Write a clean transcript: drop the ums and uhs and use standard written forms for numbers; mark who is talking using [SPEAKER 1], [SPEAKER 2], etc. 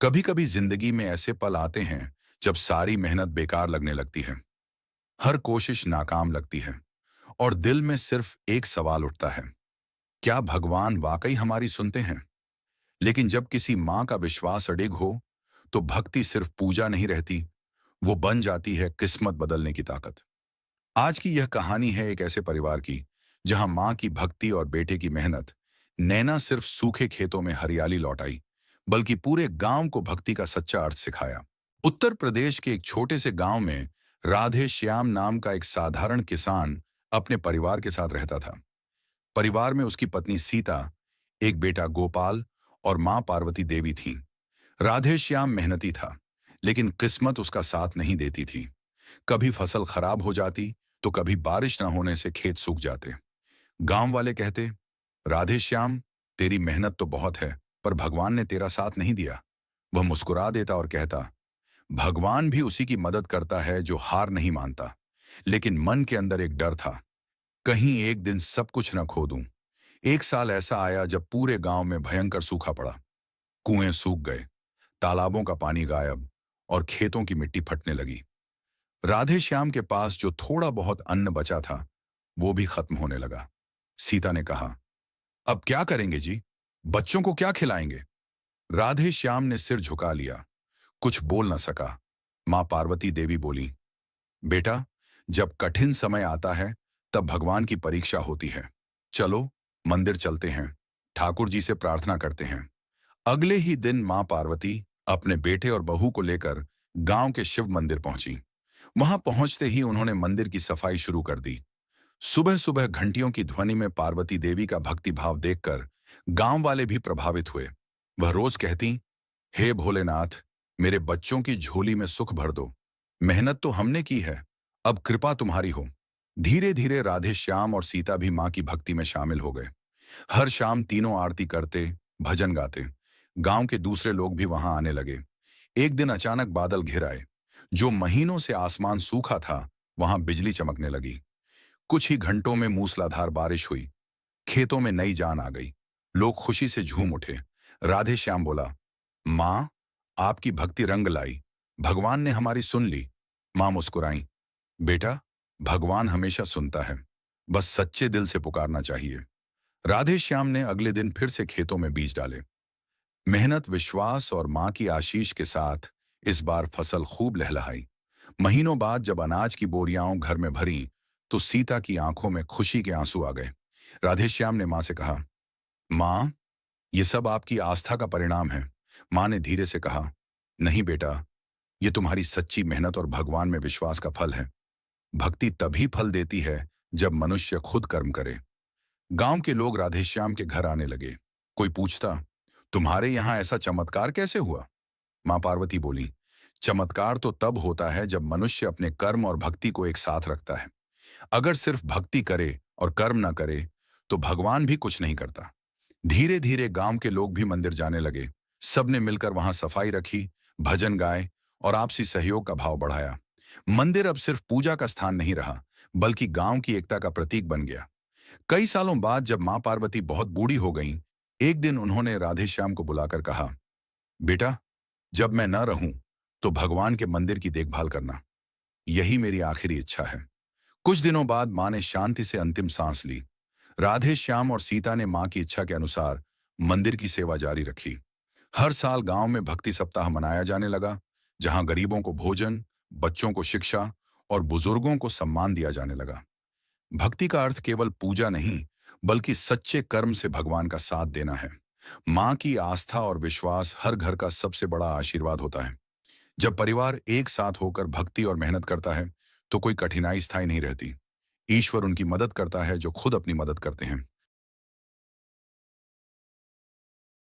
[SPEAKER 1] कभी कभी जिंदगी में ऐसे पल आते हैं जब सारी मेहनत बेकार लगने लगती है। हर कोशिश नाकाम लगती है और दिल में सिर्फ एक सवाल उठता है, क्या भगवान वाकई हमारी सुनते हैं? लेकिन जब किसी माँ का विश्वास अडिग हो तो भक्ति सिर्फ पूजा नहीं रहती, वो बन जाती है किस्मत बदलने की ताकत। आज की यह कहानी है एक ऐसे परिवार की जहां माँ की भक्ति और बेटे की मेहनत ने न सिर्फ सूखे खेतों में हरियाली लौटाई, बल्कि पूरे गांव को भक्ति का सच्चा अर्थ सिखाया। उत्तर प्रदेश के एक छोटे से गांव में राधे श्याम नाम का एक साधारण किसान अपने परिवार के साथ रहता था। परिवार में उसकी पत्नी सीता, एक बेटा गोपाल और मां पार्वती देवी थीं। राधे श्याम मेहनती था, लेकिन किस्मत उसका साथ नहीं देती थी। कभी फसल खराब हो जाती तो कभी बारिश न होने से खेत सूख जाते। गांव वाले कहते, राधे श्याम, तेरी मेहनत तो बहुत है, पर भगवान ने तेरा साथ नहीं दिया। वह मुस्कुरा देता और कहता, भगवान भी उसी की मदद करता है जो हार नहीं मानता। लेकिन मन के अंदर एक डर था, कहीं एक दिन सब कुछ न खो दूं। एक साल ऐसा आया जब पूरे गांव में भयंकर सूखा पड़ा। कुएं सूख गए, तालाबों का पानी गायब और खेतों की मिट्टी फटने लगी। राधे श्याम के पास जो थोड़ा बहुत अन्न बचा था, वो भी खत्म होने लगा। सीता ने कहा, अब क्या करेंगे जी? बच्चों को क्या खिलाएंगे? राधे श्याम ने सिर झुका लिया, कुछ बोल न सका। मां पार्वती देवी बोली, बेटा, जब कठिन समय आता है तब भगवान की परीक्षा होती है। चलो मंदिर चलते हैं, ठाकुर जी से प्रार्थना करते हैं। अगले ही दिन मां पार्वती अपने बेटे और बहू को लेकर गांव के शिव मंदिर पहुंची। वहां पहुंचते ही उन्होंने मंदिर की सफाई शुरू कर दी। सुबह सुबह घंटियों की ध्वनि में पार्वती देवी का भक्ति भाव देखकर गांव वाले भी प्रभावित हुए। वह रोज कहती, हे भोलेनाथ, मेरे बच्चों की झोली में सुख भर दो। मेहनत तो हमने की है, अब कृपा तुम्हारी हो। धीरे धीरे राधे श्याम और सीता भी मां की भक्ति में शामिल हो गए। हर शाम तीनों आरती करते, भजन गाते। गांव के दूसरे लोग भी वहां आने लगे। एक दिन अचानक बादल घिर आए। जो महीनों से आसमान सूखा था, वहां बिजली चमकने लगी। कुछ ही घंटों में मूसलाधार बारिश हुई। खेतों में नई जान आ गई। लोग खुशी से झूम उठे। राधे श्याम बोला, मां, आपकी भक्ति रंग लाई। भगवान ने हमारी सुन ली। मां मुस्कुराई, बेटा, भगवान हमेशा सुनता है, बस सच्चे दिल से पुकारना चाहिए। राधे श्याम ने अगले दिन फिर से खेतों में बीज डाले। मेहनत, विश्वास और मां की आशीष के साथ इस बार फसल खूब लहलहाई। महीनों बाद जब अनाज की बोरियां घर में भरी, तो सीता की आंखों में खुशी के आंसू आ गए। राधे श्याम ने मां से कहा, मां, ये सब आपकी आस्था का परिणाम है। मां ने धीरे से कहा, नहीं बेटा, ये तुम्हारी सच्ची मेहनत और भगवान में विश्वास का फल है। भक्ति तभी फल देती है जब मनुष्य खुद कर्म करे। गांव के लोग राधेश्याम के घर आने लगे। कोई पूछता, तुम्हारे यहां ऐसा चमत्कार कैसे हुआ? मां पार्वती बोली, चमत्कार तो तब होता है जब मनुष्य अपने कर्म और भक्ति को एक साथ रखता है। अगर सिर्फ भक्ति करे और कर्म ना करे तो भगवान भी कुछ नहीं करता। धीरे धीरे गांव के लोग भी मंदिर जाने लगे। सबने मिलकर वहां सफाई रखी, भजन गाए और आपसी सहयोग का भाव बढ़ाया। मंदिर अब सिर्फ पूजा का स्थान नहीं रहा, बल्कि गांव की एकता का प्रतीक बन गया। कई सालों बाद जब मां पार्वती बहुत बूढ़ी हो गईं, एक दिन उन्होंने राधे श्याम को बुलाकर कहा, बेटा, जब मैं न रहूं तो भगवान के मंदिर की देखभाल करना। यही मेरी आखिरी इच्छा है। कुछ दिनों बाद मां ने शांति से अंतिम सांस ली। राधे श्याम और सीता ने मां की इच्छा के अनुसार मंदिर की सेवा जारी रखी। हर साल गांव में भक्ति सप्ताह मनाया जाने लगा, जहां गरीबों को भोजन, बच्चों को शिक्षा और बुजुर्गों को सम्मान दिया जाने लगा। भक्ति का अर्थ केवल पूजा नहीं, बल्कि सच्चे कर्म से भगवान का साथ देना है। मां की आस्था और विश्वास हर घर का सबसे बड़ा आशीर्वाद होता है। जब परिवार एक साथ होकर भक्ति और मेहनत करता है, तो कोई कठिनाई स्थायी नहीं रहती। ईश्वर उनकी मदद करता है जो खुद अपनी मदद करते हैं।